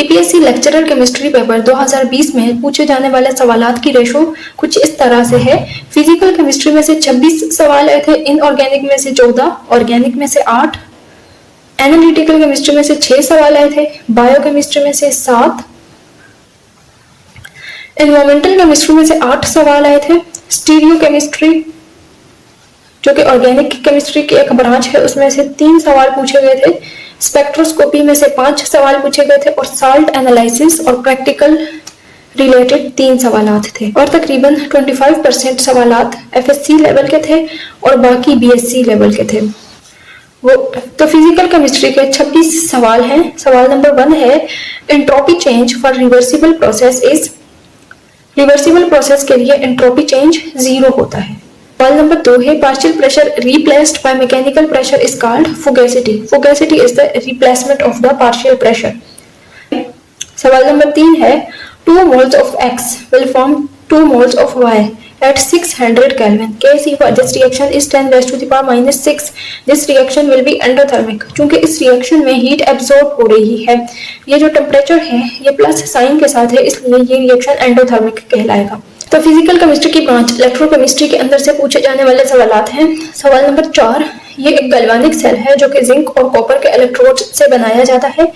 UPSC lecturer chemistry paper 2020 में पूछे जाने वाले सवालात की रेशो कुछ इस तरह से है। फिजिकल केमिस्ट्री में से 26 सवाल आए थे, इनऑर्गेनिक में से 14, ऑर्गेनिक में से 8, एनालिटिकल केमिस्ट्री में से 6 सवाल आए थे, बायोकेमिस्ट्री में से 7, एनवायरमेंटल केमिस्ट्री में से 8 सवाल आए थे, स्टीरियो केमिस्ट्री जो कि ऑर्गेनिक केमिस्ट्री की एक ब्रांच है उसमें से 3 सवाल पूछे गए थे, स्पेक्ट्रोस्कोपी में से 5 सवाल पूछे गए थे और साल्ट एनालिसिस और प्रैक्टिकल रिलेटेड 3 सवालात थे और तकरीबन 25% सवालात एफएससी लेवल के थे और बाकी बीएससी लेवल के थे। वो तो फिजिकल केमिस्ट्री के 26 सवाल हैं। सवाल नंबर 1 है entropy change for reversible process is. Reversible process के लिए एंट्रोपी चेंज 0 होता है। सवाल नंबर 2 है partial pressure replaced by mechanical pressure is called fugacity. Fugacity is the replacement of the partial pressure. सवाल नंबर 3 है 2 moles of X will form 2 moles of Y at 600 Kelvin. Kc for this reaction is 10 raised to the power minus 6. This reaction will be endothermic. चूंकि इस reaction में heat absorb हो रही है, ये जो टेम्परेचर है ये प्लस साइन के साथ है, इसलिए ये रिएक्शन एंडोथर्मिक कहलाएगा। तो फिजिकल केमिस्ट्री की ब्रांच इलेक्ट्रोकेमिस्ट्री के अंदर से पूछे जाने वाले सवालात हैं। सवाल नंबर 4, ये एक गैल्वेनिक सेल है जो कि जिंक और कॉपर के इलेक्ट्रोड से बनाया जाता है।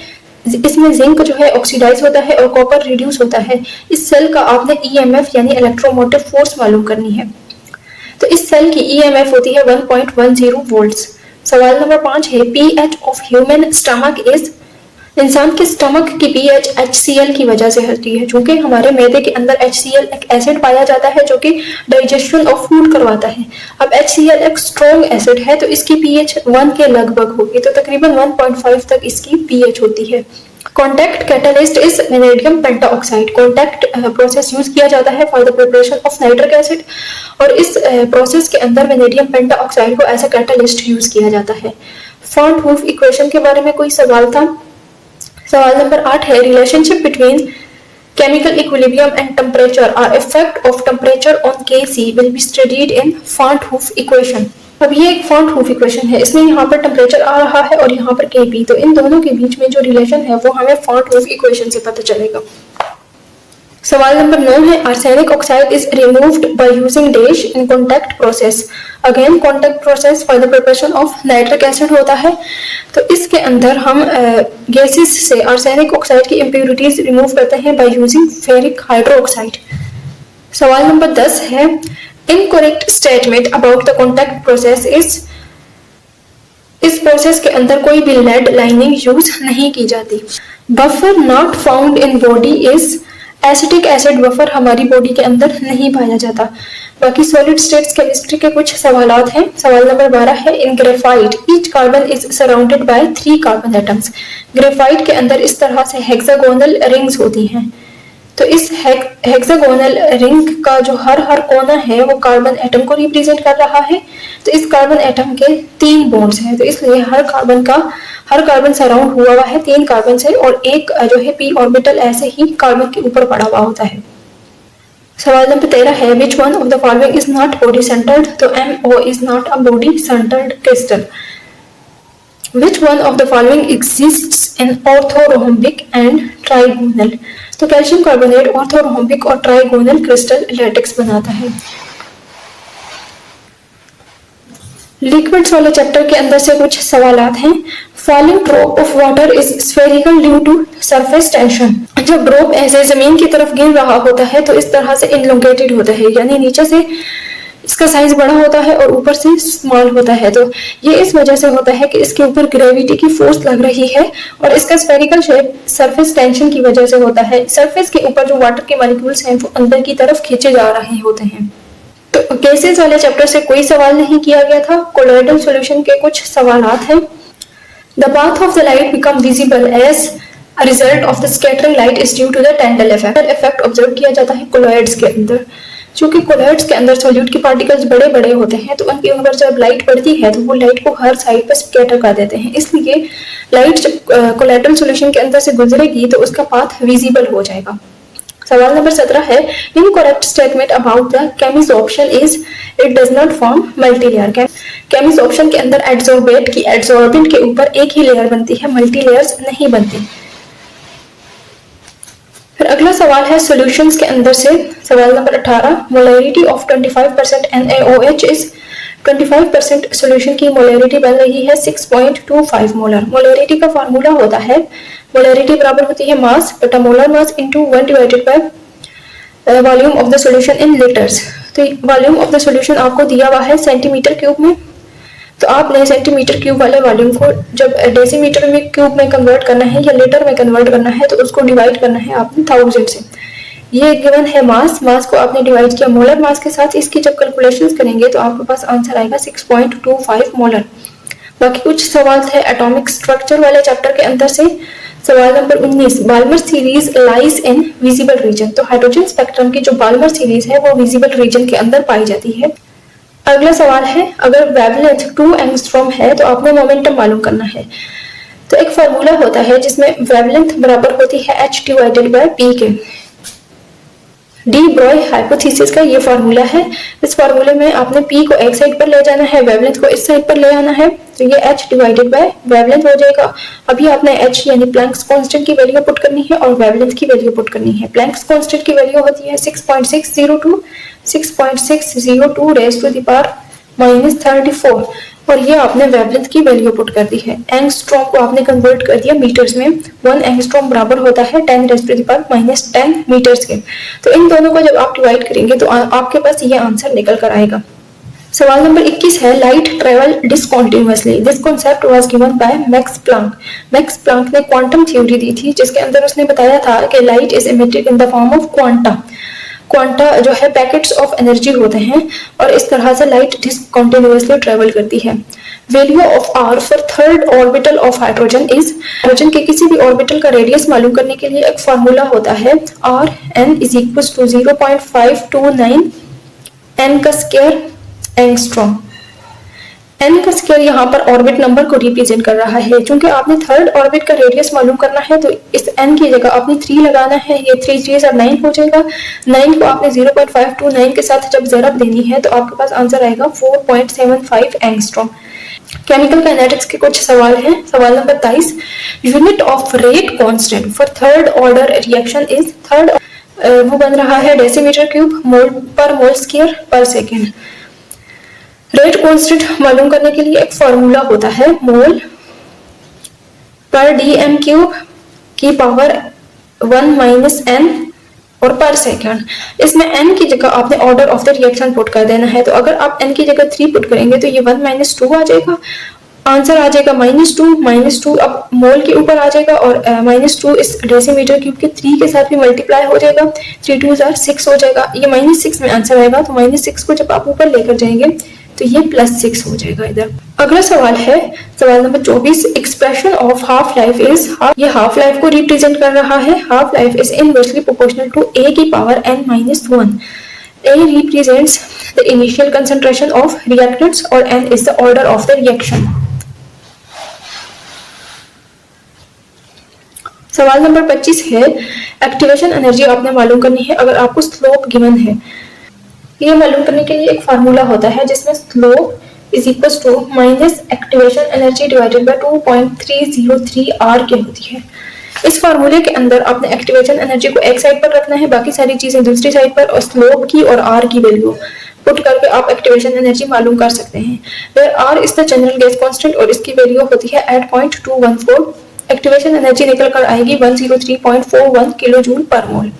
इसमें जिंक जो है ऑक्सीडाइज होता है और कॉपर रिड्यूस होता है। इस सेल का आपने ईएमएफ यानी इलेक्ट्रोमोटिव फोर्स मालूम करनी है। तो इस सेल की ईएमएफ होती है 1.10 वोल्ट्स। सवाल नंबर 5 है pH of human stomach is. इंसान के स्टमक की पीएच HCl की वजह से होती है, क्योंकि हमारे मैदे के अंदर HCl एक एसिड पाया जाता है जो कि डाइजेशन ऑफ फूड करवाता है। अब HCl एक स्ट्रॉन्ग एसिड है तो इसकी पीएच 1 के लगभग होगी, तो तकरीबन 1.5 तक इसकी पीएच होती है। Contact catalyst is vanadium pentoxide. Contact process use किया जाता है for the preparation of nitric acid और इस प्रोसेस के अंदर वेनेडियम पेंटाऑक्साइड को एज अ कैटलिस्ट यूज किया जाता है। फॉन्ट हुफ इक्वेशन के बारे में कोई सवाल था। सवाल नंबर 8 है relationship between chemical equilibrium and temperature और effect of temperature on Kc will be studied in van't Hoff equation. अब ये एक फॉन्ट हुफ इक्वेशन है, इसमें यहाँ पर टेम्परेचर आ रहा है और यहाँ पर Kp, तो इन दोनों के बीच में जो रिलेशन है वो हमें फॉन्ट हुफ इक्वेशन से पता चलेगा। सवाल नंबर 9 है arsenic oxide is removed by using dash in contact process. Again contact process for the preparation of nitric acid होता है, तो इसके अंदर हम गैसेस से आर्सेनिक ऑक्साइड की इम्प्योरिटीज रिमूव करते हैं बाय यूजिंग फेरिक हाइड्रोक्साइड। सवाल नंबर 10 है incorrect statement about the contact process is. इस प्रोसेस के अंदर कोई भी लेड लाइनिंग यूज नहीं की जाती। Buffer not found in body is. Acetic acid buffer हमारी बॉडी के अंदर नहीं पाया जाता। बाकी सॉलिड स्टेट्स केमिस्ट्री के कुछ सवालात हैं। सवाल नंबर 12 है in graphite each carbon is surrounded by 3 carbon atoms. Graphite के अंदर इस तरह से हेक्सागोनल रिंग्स होती हैं, तो इस हेक्सागोनल रिंग का जो हर कोना है वो कार्बन एटम को रिप्रेजेंट कर रहा है। तो इस कार्बन एटम के 3 बॉन्ड्स हैं, तो इसलिए हर कार्बन सराउंड हुआ है 3 कार्बन से और एक जो है p ऑर्बिटल ऐसे ही कार्बन के ऊपर पड़ा हुआ होता है। सवाल नंबर 13 है which one of the following is not body centred. तो MO is not a body centred crystal. Which one of the following exists in orthorhombic and trigonal. तो कैल्शियम कार्बोनेट ऑर्थोरोम्बिक और ट्राइगोनल क्रिस्टल लैटेक्स बनाता है। Liquids वाले chapter के अंदर से कुछ सवालात हैं। Falling drop of water is spherical due to surface tension. जब ड्रॉप ऐसे जमीन की तरफ गिर रहा होता है तो इस तरह से इनलोंगेटेड होता है, यानी नीचे से इसका साइज बड़ा होता है और ऊपर से स्मॉल होता है। तो ये इस वजह से होता है कि इसके ऊपर ग्रेविटी की फोर्स लग रही है और इसका स्फेरिकल शेप सरफेस टेंशन की वजह से होता है। सरफेस के ऊपर जो वाटर के मॉलिक्यूल्स हैं वो अंदर की तरफ खींचे जा रहे होते हैं। तो गैसेस वाले चैप्टर से कोई सवाल नहीं किया गया था। कोलॉइडल सॉल्यूशन के कुछ सवालात हैं। The path of the light become visible as a result of the scattering light is due to the Tyndall effect. Effect observe किया जाता है कोलॉइड्स के अंदर। चूंकि कोलॉइड्स के अंदर सॉल्यूट के पार्टिकल्स बड़े बड़े होते हैं तो उनके ऊपर जब लाइट पड़ती है तो वो लाइट को हर साइड पर स्कैटर कर देते हैं, इसलिए लाइट जब कोलॉइडल सॉल्यूशन के अंदर से गुजरेगी तो उसका पाथ विजिबल हो जाएगा। सवाल नंबर 17 है incorrect statement about the chemisorption is it does not form multilayer. Chemisorption के अंदर एड्सॉर्बेट की एड्सॉर्बेंट के ऊपर एक ही लेयर बनती है, मल्टी लेयर्स नहीं बनती। फिर अगला सवाल है सॉल्यूशंस के अंदर से सवाल number 18, molarity of 25% NaOH is 25% solution की मोलैरिटी बन रही है 6.25 मोलर। मोलैरिटी का फार्मूला होता है, मोलैरिटी बराबर होती है मास बटा molar mass into 1 divided by volume of the solution in litres. तो वॉल्यूम ऑफ द सॉल्यूशन आपको दिया हुआ है सेंटीमीटर क्यूब में, तो आपने सेंटीमीटर क्यूब वाले वॉल्यूम को जब डेसीमीटर में क्यूब में कन्वर्ट करना है या लीटर में कन्वर्ट करना है तो उसको डिवाइड करना है आपने 1000 से। ये गिवन है मास, मास को आपने डिवाइड किया मोलर मास के साथ। इसकी जब कैलकुलेशंस करेंगे तो आपके पास आंसर आएगा 6.25 मोलर। बाकी कुछ सवाल थे एटॉमिक स्ट्रक्चर वाले चैप्टर के अंदर से। सवाल number 19, Balmer series lies in visible region. तो हाइड्रोजन स्पेक्ट्रम की जो बाल्मर सीरीज है वो विजिबल रीजन के अंदर पाई जाती है। अगला सवाल है, अगर वेवलेंथ 2 एंगस्ट्रॉम है तो आपको मोमेंटम मालूम करना है। तो एक फार्मूला होता है जिसमें वेवलेंथ बराबर होती है h डिवाइडेड बाय p के। डी ब्रॉय हाइपोथेसिस का ये फार्मूला है। इस फार्मूले में आपने p को एक साइड पर ले जाना है, वेवलेंथ को इस साइड पर ले आना है, तो ये h डिवाइडेड बाय वेवलेंथ हो जाएगा। अभी आपने h यानी प्लैंक्स कांस्टेंट की वैल्यू पुट करनी है और वेवलेंथ की वैल्यू पुट करनी है। प्लैंक्स कांस्टेंट की वैल्यू होती है 6.602 रेज़ टू द पावर -34 और ये आपने वेवलेंथ की वैल्यू पुट कर दी है। एंगस्ट्रॉम को आपने कन्वर्ट कर दिया मीटर्स में। 1 एंगस्ट्रॉम बराबर होता है 10 raise to the power -10 meters के। तो इन दोनों को जब आप डिवाइड करेंगे तो आपके पास ये आंसर निकल कर आएगा। सवाल नंबर 21 है, light travel discontinuously. This concept was given by Max Planck. Max Planck ने क्वांटम थ्योरी दी थी जिसके अंदर उसने बताया था कि light is emitted in the form of quanta. Quanta जो है पैकेट्स ऑफ एनर्जी होते हैं और इस तरह से लाइट डिसकंटिन्यूअसली ट्रेवल करती है। Value of r for third orbital of hydrogen is, hydrogen के किसी भी ऑर्बिटल का रेडियस मालूम करने के लिए एक फार्मूला होता है r n is equal to 0.529 n का स्क्वायर एंगस्ट्रॉम। एन का स्क्वायर यहाँ पर ऑर्बिट नंबर को रिप्रेजेंट कर रहा है। चूंकि आपने थर्ड ऑर्बिट का रेडियस मालूम करना है तो इस एन की जगह आपने 3 लगाना है। ये 3 3 और 9 हो जाएगा। 9 को आपने 0.529 के साथ जब ज़रब देनी है तो आपके पास आंसर आएगा 4.75 एंगस्ट्रॉम। केमिकल काइनेटिक्स के कुछ सवाल हैं। सवाल number 23, unit of rate constant for third order reaction is. Third वो बन रहा है डेसीमीटर क्यूब मोल पर मोल स्क्वायर पर सेकेंड। रेट कांस्टेंट मालूम करने के लिए एक फार्मूला होता है मोल पर डीएम क्यूब की पावर 1 माइनस एन और पर सेकंड। इसमें n की जगह आपने order of the reaction put कर देना है। तो अगर आप n की जगह 3 पुट करेंगे तो ये 1 माइनस 2 आ जाएगा। आंसर आ जाएगा -2 अब मोल के ऊपर आ जाएगा और -2 इस डेसीमीटर क्यूब के 3 के साथ भी मल्टीप्लाई हो जाएगा। 3 2 6 हो जाएगा। ये -6 में आंसर आएगा। तो -6 को जब आप ऊपर लेकर जाएंगे तो ये +6 हो जाएगा इधर। अगला सवाल है सवाल number 24, expression of half life is. ये हाफ लाइफ को रिप्रेजेंट कर रहा है। Half life is inversely proportional to a की पावर n-1। a represents the initial concentration of reactants और n is the order of the reaction। सवाल number 25 है, एक्टिवेशन एनर्जी आपने मालूम करनी है अगर आपको स्लोप गिवन है। ये मालूम करने के लिए एक फार्मूला होता है जिसमें slope is equal to minus activation energy divided by 2.303 R के होती है। इस फार्मूले के अंदर आपने एक्टिवेशन एनर्जी को एक साइड पर रखना है, बाकी सारी चीजें दूसरी साइड पर, और स्लोप की और आर की वैल्यू पुट करके आप एक्टिवेशन एनर्जी मालूम कर सकते हैं। Where R is the general gas constant और इसकी वैल्यू होती है 8.214। एक्टिवेशन एनर्जी निकल कर आएगी 103.41 kilo joule per mole.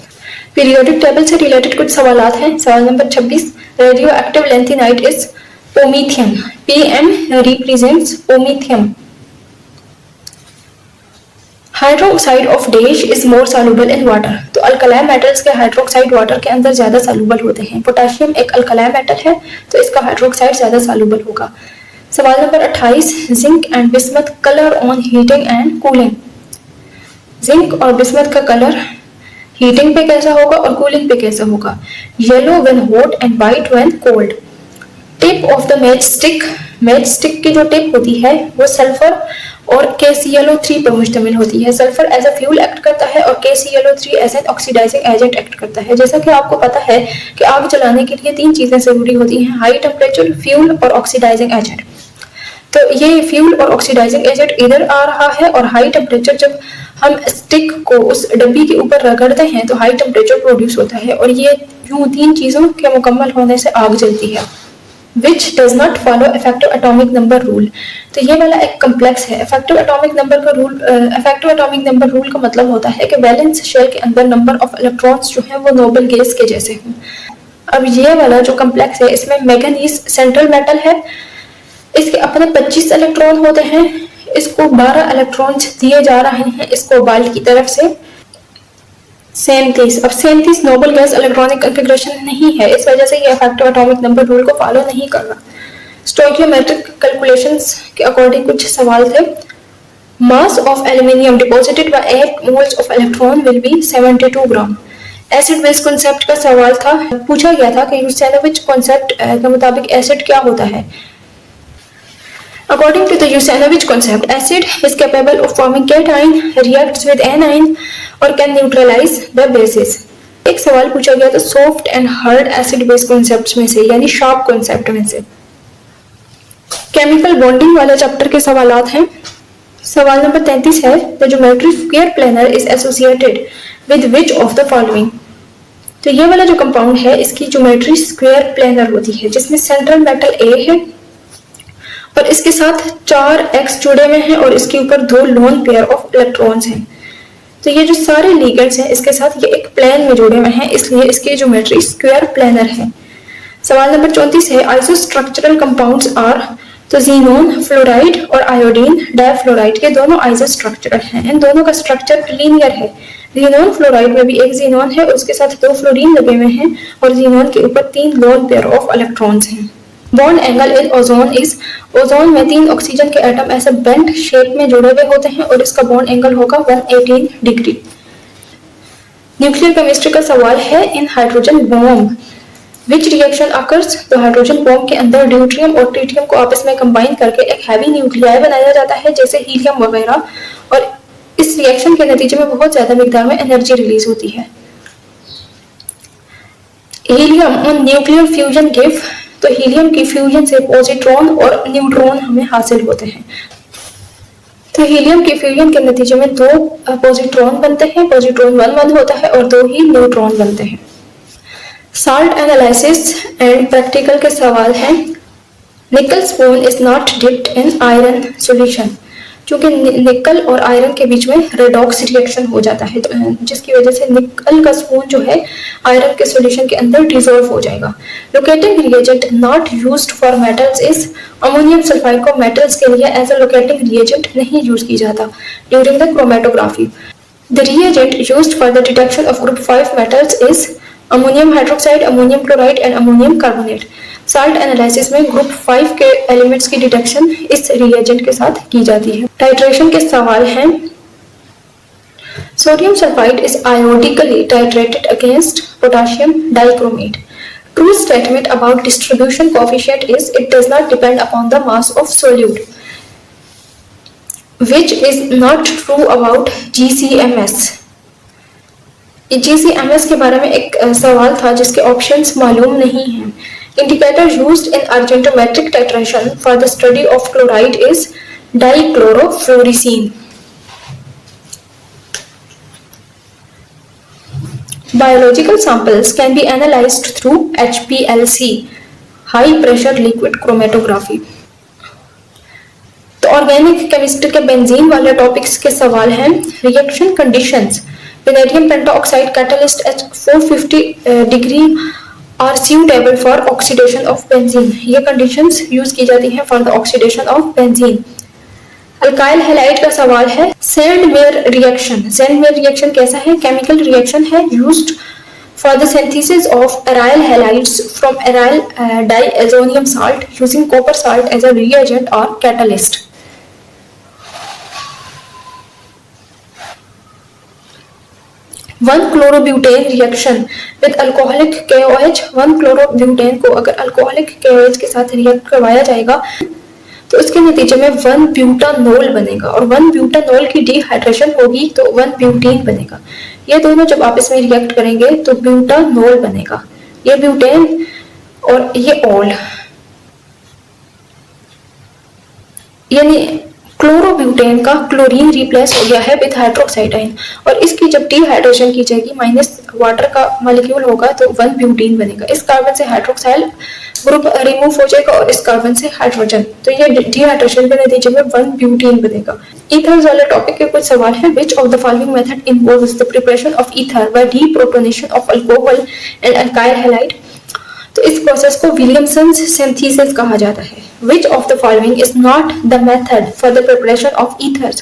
Periodic table से रिलेटेड कुछ सवालात हैं। सवाल नंबर 26, radioactive lanthanide is promethium. PM represents promethium. Hydroxide of dash is more soluble in water. तो अल्कलाई मेटल्स के हाइड्रोक्साइड वाटर के अंदर ज्यादा सॉल्युबल होते हैं। पोटेशियम एक अल्कलाई मेटल है तो इसका हाइड्रोक्साइड ज्यादा सॉल्युबल होगा। सवाल number 28, zinc and bismuth colour on heating and cooling. Zinc और बिस्मथ का कलर हीटिंग पे कैसा होगा और कूलिंग पे कैसा होगा। Yellow when hot and white when cold. Tip of the match stick. Match stick की जो टिप होती है वो सल्फर और KClO3 पर मुश्तमिल होती है। Sulphur as a fuel act करता है और KClO3 as an oxidising agent act करता है। जैसा कि आपको पता है कि आग जलाने के लिए 3 चीजें जरूरी होती हैं, हाई टेम्परेचर, फ्यूल और ऑक्सीडाइजिंग एजेंट। तो ये फ्यूल और ऑक्सीडाइजिंग एजेंट इधर आ रहा है और हाई टेम्परेचर जब हम स्टिक को उस डब्बी के ऊपर रगड़ते हैं तो हाई टेम्परेचर प्रोड्यूस होता है और ये यूं 3 चीजों के मुकम्मल होने से आग जलती है। Which does not follow effective atomic number rule। तो ये वाला एक कम्प्लेक्स है। effective atomic number rule का मतलब होता है कि वैलेंस शेल के अंदर नंबर ऑफ इलेक्ट्रॉन्स जो हैं वो नोबल गैस के जैसे हों। अब ये वाला जो कम्प्लेक्स है इसमें मैंगनीज सेंट्रल मेटल है, इसके अपने 25 इलेक्ट्रॉन होते हैं, इसको 12 इलेक्ट्रॉन्स दिए जा रहे हैं इस कोबाल्ट की तरफ से। 37 अब 37 नोबल गैस इलेक्ट्रॉनिक कॉन्फ़िगरेशन नहीं है, इस वजह से ये इफेक्टिव एटॉमिक नंबर रूल को फॉलो नहीं कर रहा। स्टोइकियोमेट्रिक कैलकुलेशंस के अकॉर्डिंग कुछ सवाल थे। Mass of aluminium deposited bye 8 moles of electron will be 72 gram. Acid base concept का सवाल था, पूछा गया था कि यूसेनोविच कॉन्सेप्ट के मुताबिक एसिड क्या होता है। According to the Usanovich concept, acid is capable of forming cation, reacts with anion, और can neutralize the bases। एक सवाल पूछा गया था soft and hard acid base concepts में से, यानी शार्प कॉन्सेप्ट में से। केमिकल बॉन्डिंग वाले चैप्टर के सवालात हैं। सवाल नंबर 33 है, the geometry square planar is associated with which of the following. तो ये वाला जो कंपाउंड है इसकी ज्योमेट्री स्क्वायर प्लेनर होती है, जिसमें सेंट्रल मेटल ए है और इसके साथ 4 एक्स जुड़े हुए हैं और इसके ऊपर 2 लोन पेयर ऑफ इलेक्ट्रॉन्स हैं। तो ये जो सारे लिगेंड्स हैं इसके साथ ये एक प्लेन में जुड़े हुए हैं, इसलिए इसकी ज्योमेट्री स्क्वायर प्लेनर है। सवाल नंबर 34 है, आइसोस्ट्रक्चरल कंपाउंड्स आर। तो जीनोन, फ्लोराइड और आयोडीन डाइफ्लोराइड के दोनों आइसोस्ट्रक्चरल हैं, इन दोनों का स्ट्रक्चर लीनियर है। जीनोन फ्लोराइड में भी एक जीनोन है, उसके साथ 2 फ्लोरीन लगे हुए हैं और जीनोन के ऊपर 3 लोन पेयर ऑफ इलेक्ट्रॉन्स हैं। बॉन्ड एंगल इन ओजोन में 3 ऑक्सीजन के एटम ऐसे बेंट शेप में जुड़े हुए होते हैं और इसका बॉन्ड एंगल होगा 118 डिग्री। न्यूक्लियर केमिस्ट्री का सवाल है, in hydrogen bomb which reaction occurs. तो हाइड्रोजन बॉम्ब के अंदर ड्यूट्रियम और ट्रिटियम को आपस में कंबाइन करके एक हैवी न्यूक्लियाई बनाया जाता है, जैसे हीलियम वगैरह, और इस रिएक्शन के नतीजे में बहुत ज्यादा मिकदार में एनर्जी रिलीज होती है। Helium on nuclear fusion give. तो हीलियम की फ्यूजन से पॉजिट्रॉन और न्यूट्रॉन हमें हासिल होते हैं। तो हीलियम की फ्यूजन के नतीजे में 2 पॉजिट्रॉन बनते हैं, पॉजिट्रॉन 1 होता है और 2 ही न्यूट्रॉन बनते हैं। साल्ट एनालिसिस एंड प्रैक्टिकल के सवाल हैं। निकल spoon is not dipped in iron solution. क्योंकि निकल और आयरन के बीच में रेडॉक्स रिएक्शन हो जाता है, तो जिसकी वजह से निकल का स्पून जो है आयरन के सॉल्यूशन के अंदर डिसॉल्व हो जाएगा। Locating reagent not used for metals is. Ammonium sulphide को मेटल्स के लिए एज अ लोकेटिंग रिएजेंट नहीं यूज की जाता during the chromatography. The reagent used for the detection of group 5 metals is ammonium hydroxide, ammonium chloride and ammonium carbonate. Salt analysis में group 5 के elements की detection इस reagent के साथ की जाती है। टाइट्रेशन के सवाल हैं। Sodium sulphide is iodically titrated against potassium dichromate. True statement about distribution coefficient is it does not depend upon the mass of solute. Which is not true about GCMS। GCMS के बारे में एक सवाल था जिसके ऑप्शंस मालूम नहीं हैं। Indicator used in argentometric titration for the study of chloride is dichlorofluorescein. Biological samples can be analyzed through HPLC, high pressure liquid chromatography। तो ऑर्गेनिक केमिस्ट्री के बेंजीन वाले टॉपिक्स के सवाल हैं। Reaction conditions. Vanadium pentoxide catalyst at 450 degree are suitable for oxidation of benzene. ये conditions use की जाती हैं for the oxidation of benzene. Alkyl halide का सवाल है। Sandmeyer reaction. सैंडवेयर रिएक्शन कैसा है? केमिकल रिएक्शन है used for the synthesis of aryl halides from aryl diazonium salt using copper salt as a reagent or catalyst। 1-chlorobutane reaction with alcoholic KOH। 1-chlorobutane को अगर alcoholic KOH के साथ react करवाया जाएगा तो उसके नतीजे में 1-butanol बनेगा और 1-butanol की डिहाइड्रेशन होगी तो 1-butene बनेगा। ये दोनों जब आप इसमें रिएक्ट करेंगे तो ब्यूटानोल बनेगा। ये ब्यूटेन और ये ऑल, यानी क्लोरोब्यूटेन का क्लोरीन रिप्लेस हो गया है विद हाइड्रोक्साइड आयन, और इसकी जब डिहाइड्रेशन की जाएगी माइनस वाटर का मॉलिक्यूल होगा तो 1 ब्यूटीन बनेगा। इस कार्बन से हाइड्रोक्साइल ग्रुप रिमूव हो जाएगा और इस कार्बन से हाइड्रोजन, तो ये डिहाइड्रेशन के नतीजे में 1 ब्यूटीन बनेगा। ईथर वाले टॉपिक के कुछ सवाल है। Which of the following method involves the preparation of ether by deprotonation of alcohol and alkyl halide. तो इस प्रोसेस को विलियमसन्स सिंथेसिस कहा जाता है। Which of the following is not the method for the preparation of ethers?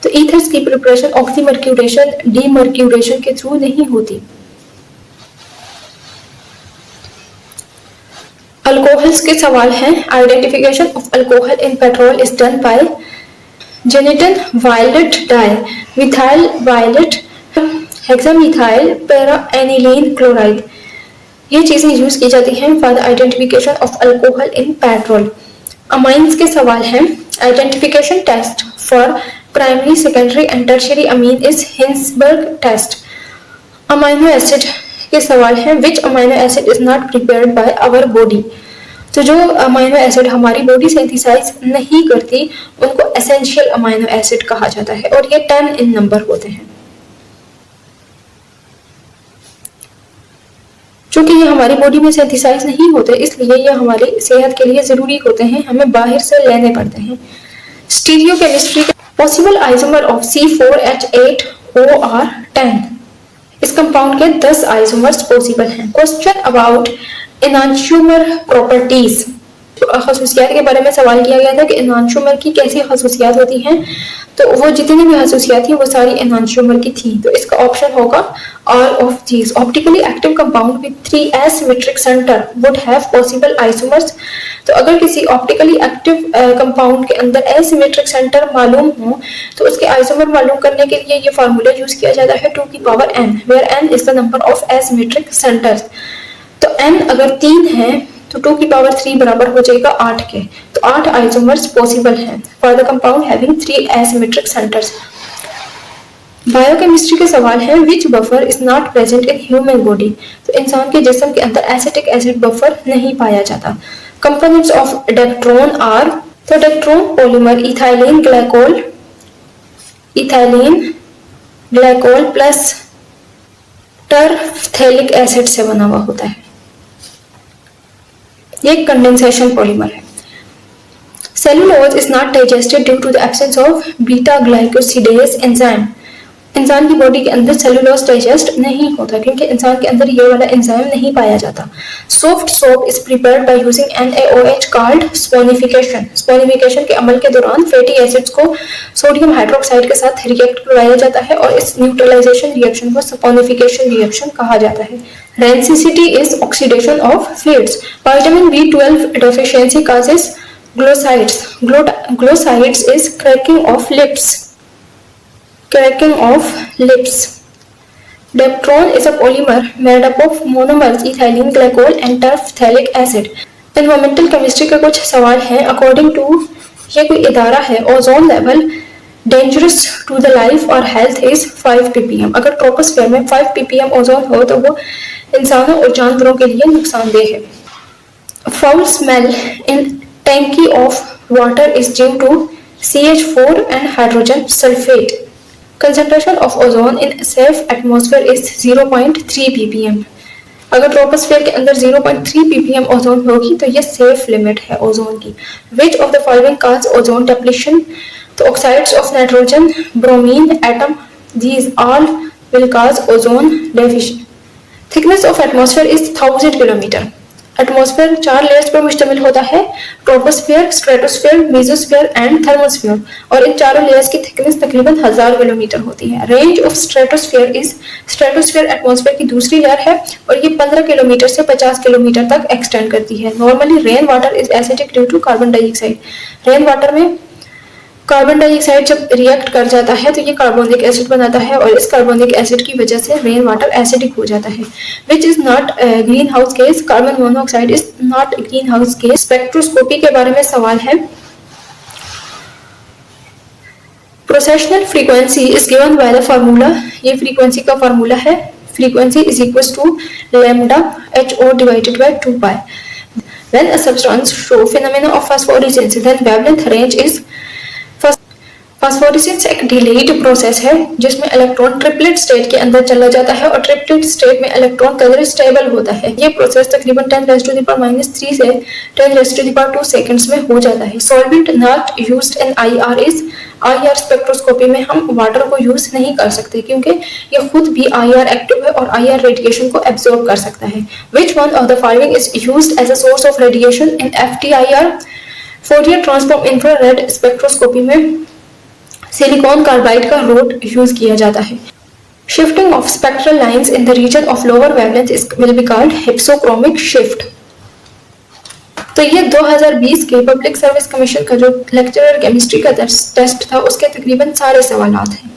तो ethers की preparation oxymercuration demercuration के through नहीं होती। अल्कोहल्स के सवाल हैं। Identification of alcohol in petrol is done by gentian violet dye, methyl violet, hexamethyl paraaniline chloride. ये चीजें यूज की जाती हैं for the identification of alcohol in petrol. Amines के सवाल हैं। Identification test for primary secondary and tertiary amine is Hinsberg test. Amino acid के सवाल हैं। Which amino acid is not prepared by आवर बॉडी। तो जो अमाइनो एसिड हमारी बॉडी सिंथेसाइज नहीं करती उनको एसेंशियल अमाइनो एसिड कहा जाता है, और ये 10 इन नंबर होते हैं। क्योंकि ये हमारी बॉडी में सिंथेसाइज नहीं होते इसलिए ये हमारी सेहत के लिए जरूरी होते हैं, हमें बाहर से लेने पड़ते हैं। Stereochemistry possible isomer of C4H8OR10। इस कंपाउंड के 10 आइसोमर्स पॉसिबल हैं। Question about enantiomer properties. खसूसियात के बारे में सवाल किया गया था कि एनांशियोमर की कैसी खसूसियात होती हैं, तो वो जितनी भी खसूसियात थी वो सारी एनांशियोमर की थी। तो इसका ऑप्शन होगा all of these. Optically active compound with 3 asymmetric centre would have possible isomers. तो अगर किसी ऑप्टिकली एक्टिव कंपाउंड के अंदर एसिमेट्रिक सेंटर मालूम हो तो उसके आइसोमर मालूम करने के लिए ये फार्मूला यूज किया जाता है 2n, where n is the number of asymmetric centres. तो n अगर 3 है तो 2 बराबर हो जाएगा 8 के। तो 8 आइसोमर्स पॉसिबल हैं for the compound having 3 asymmetric centres. Biochemistry के सवाल हैं। Which buffer is not present in human body. तो इंसान के जिस्म के अंदर एसिटिक एसिड बफर नहीं पाया जाता। Components of Dacron are. तो Dacron polymer ethylene glycol plus terephthalic acid से बना हुआ होता है। ये कंडेंसेशन पॉलीमर है। Cellulose is not digested due to the absence of beta glycosidase enzyme. इंसान की बॉडी के अंदर सेलुलोज डाइजेस्ट नहीं होता क्योंकि इंसान के अंदर ये वाला एंजाइम नहीं पाया जाता। Soft soap is prepared by using NaOH called saponification. Saponification के अमल के दौरान फैटी एसिड्स को सोडियम हाइड्रोक्साइड के साथ रिएक्ट करवाया जाता है और इस न्यूट्रलाइजेशन रिएक्शन को स्पोनिफिकेशन रिएक्शन कहा जाता है। Rancidity is oxidation of fats. Vitamin B12 deficiency causes glossitis. Glossitis is cracking of lips. Deptron is a polymer made up of monomers ethylene glycol and terphthalic acid. Environmental chemistry के कुछ सवाल हैं। According to ये कोई इदारा है, ozone level dangerous to the life और health is 5 ppm। अगर ट्रोपोस्फेयर में 5 ppm ओजोन हो तो वो इंसानों और जानवरों के लिए नुकसानदेह है। Foul smell in tanky of water is due to CH4 and hydrogen sulfate. Concentration of ozone in safe atmosphere is 0.3 ppm. अगर ट्रोपोस्फेयर के अंदर 0.3 ppm ओजोन होगी तो ये सेफ लिमिट है ओजोन की। Which of the following cause ozone depletion? तो oxides of nitrogen, bromine, atom, these all will cause ozone deficiency. Thickness of atmosphere is 1000 kilometre. Atmosphere 4 layers पर मुश्तमिल होता है, troposphere, stratosphere, mesosphere and thermosphere, और इन चारों layers की thickness तकरीबन 1000 kilometre होती है। रेंज ऑफ स्ट्रेटोस्फेयर एटमॉस्फेयर की दूसरी लेयर है और ये 15 किलोमीटर से 50 किलोमीटर तक एक्सटेंड करती है। Normally rain water is acidic due to carbon dioxide. Rain water में कार्बन डाइऑक्साइड जब रिएक्ट कर जाता है तो ये कार्बोनिक एसिड बनाता है और इस कार्बोनिक एसिड की वजह से रेन वाटर एसिडिक हो जाता है। Which is not greenhouse gas. Carbon monoxide is not greenhouse gas. Spectroscopy के बारे में सवाल है। Precessional frequency is given by the formula. ये फ्रीक्वेंसी का फार्मूला है। Frequency is equal to lambda HO divided by 2 pi. When a substance show phenomena of phosphorescence, then wavelength range is फास्फोरेसेंस एक delayed process है जिसमें electron triplet state के अंदर चला जाता है और ट्रिपलेट स्टेट में इलेक्ट्रॉन कलर स्टेबल होता है। ये प्रोसेस तकरीबन 10⁻³ से 10⁻² सेकंड्स में हो जाता है। Solvent not used in IR is, IR spectroscopy में हम वाटर को यूज नहीं कर सकते क्योंकि ये खुद भी आईआर एक्टिव है और आईआर रेडिएशन को एब्जॉर्ब कर सकता है। Which one of the following is used as a source of radiation in FTIR? Fourier transform infrared spectroscopy में सिलिकॉन कार्बाइड का रोड यूज किया जाता है। Shifting of spectral lines in the region of lower wavelength will be called hypsochromic shift. तो ये 2020 के public service commission का जो लेक्चरर केमिस्ट्री का टेस्ट था उसके तकरीबन सारे सवाल हैं।